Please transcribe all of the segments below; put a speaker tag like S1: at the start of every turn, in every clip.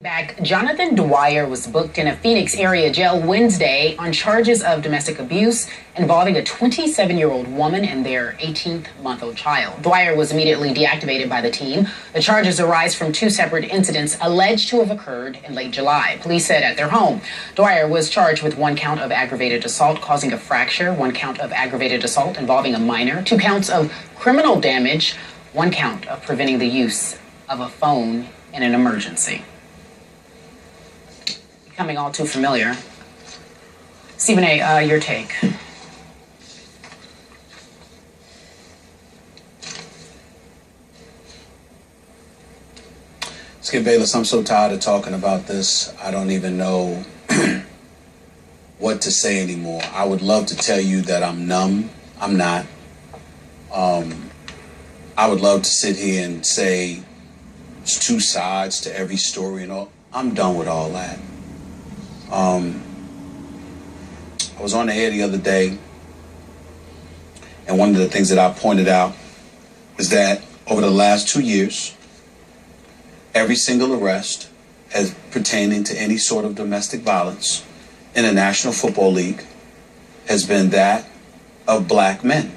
S1: Back, Jonathan Dwyer was booked in a Phoenix area jail Wednesday on charges of domestic abuse involving a 27-year-old woman and their 18-month-old child. Dwyer was immediately deactivated by the team. The charges arise from two separate incidents alleged to have occurred in late July. Police said at their home, Dwyer was charged with 1 count of aggravated assault causing a fracture, 1 count of aggravated assault involving a minor, 2 counts of criminal damage, 1 count of preventing the use of a phone in an emergency. Becoming all too familiar. Stephen A., your take.
S2: Skip Bayless, I'm so tired of talking about this. I don't even know what to say anymore. I would love to tell you that I'm numb. I'm not. I would love to sit here and say there's 2 sides to every story and all. I'm done with all that. I was on the air the other day, and one of the things that I pointed out is that over the last 2 years, every single arrest as pertaining to any sort of domestic violence in the National Football League has been that of black men.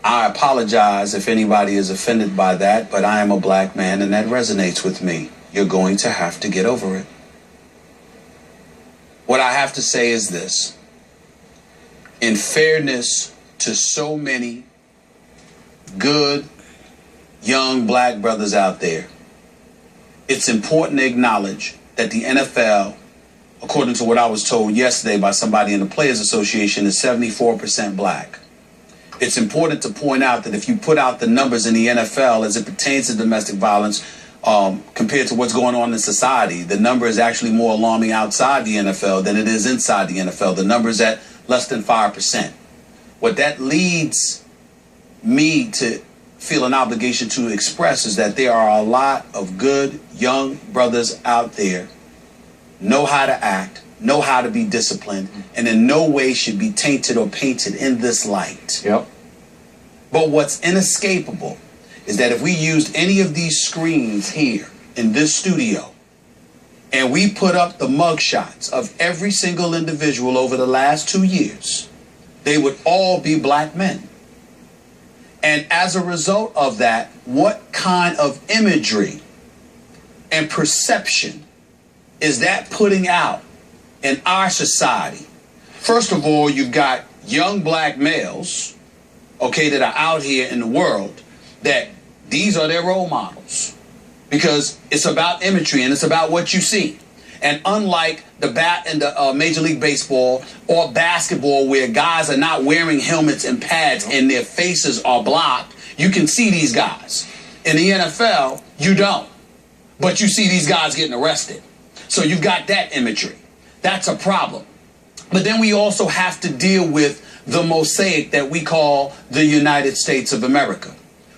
S2: I apologize if anybody is offended by that, but I am a black man and that resonates with me. You're going to have to get over it. What I have to say is this. In fairness to so many good young black brothers out there, it's important to acknowledge that the NFL, according to what I was told yesterday by somebody in the Players Association, is 74% black. It's important to point out that if you put out the numbers in the NFL as it pertains to domestic violence, compared to what's going on in society, the number is actually more alarming outside the NFL than it is inside the NFL. The number is at less than 5%. What that leads me to feel an obligation to express is that there are a lot of good young brothers out there know how to act, know how to be disciplined, and in no way should be tainted or painted in this light.
S3: Yep.
S2: But what's inescapable is that if we used any of these screens here in this studio and we put up the mugshots of every single individual over the last 2 years, they would all be black men. And as a result of that, what kind of imagery and perception is that putting out in our society? First of all, you've got young black males, okay, that are out here in the world that these are their role models because it's about imagery and it's about what you see. And unlike the bat in the Major League Baseball or basketball where guys are not wearing helmets and pads and their faces are blocked, you can see these guys. In the NFL, you don't. But you see these guys getting arrested. So you've got that imagery. That's a problem. But then we also have to deal with the mosaic that we call the United States of America.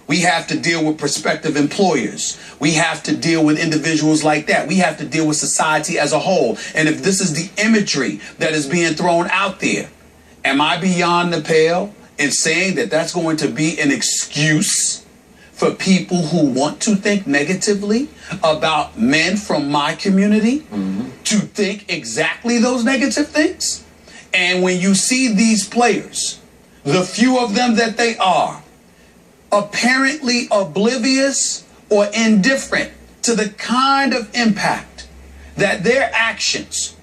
S2: We have to deal with prospective employers. We have to deal with individuals like that. We have to deal with society as a whole. And if this is the imagery that is being thrown out there, am I beyond the pale in saying that that's going to be an excuse for people who want to think negatively about men from my community to think exactly those negative things? And when you see these players, the few of them that they are, apparently oblivious or indifferent to the kind of impact that their actions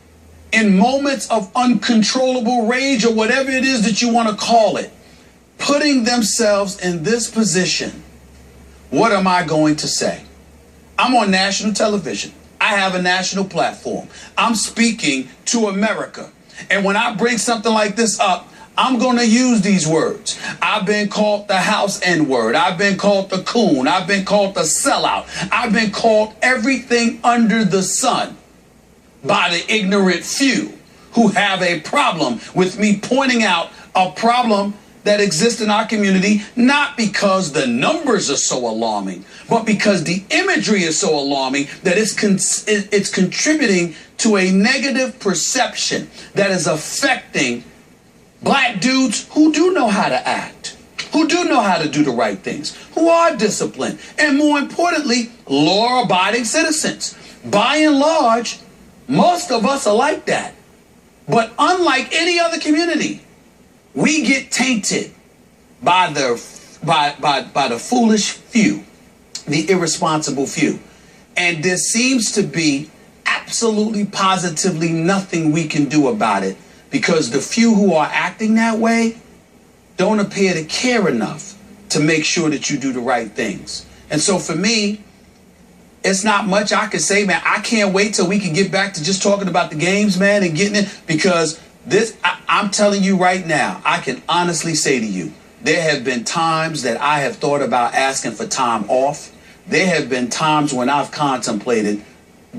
S2: in moments of uncontrollable rage or whatever it is that you want to call it, putting themselves in this position, what am I going to say? I'm on national television. I have a national platform. I'm speaking to America. And when I bring something like this up, I'm going to use these words. I've been called the house N-word. I've been called the coon. I've been called the sellout. I've been called everything under the sun by the ignorant few who have a problem with me pointing out a problem that exists in our community, not because the numbers are so alarming, but because the imagery is so alarming that it's contributing to a negative perception that is affecting black dudes who do know how to act, who do know how to do the right things, who are disciplined, and more importantly, law-abiding citizens. By and large, most of us are like that. But unlike any other community, we get tainted by the foolish few, the irresponsible few. And there seems to be absolutely positively nothing we can do about it, because the few who are acting that way don't appear to care enough to make sure that you do the right things. And so for me, it's not much I can say, man. I can't wait till we can get back to just talking about the games, man, and getting it, because I'm telling you right now, I can honestly say to you, there have been times that I have thought about asking for time off. There have been times when I've contemplated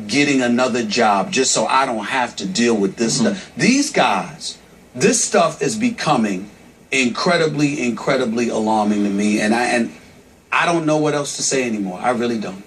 S2: getting another job just so I don't have to deal with this stuff. These guys, this stuff is becoming incredibly, incredibly alarming to me, and I don't know what else to say anymore. I really don't.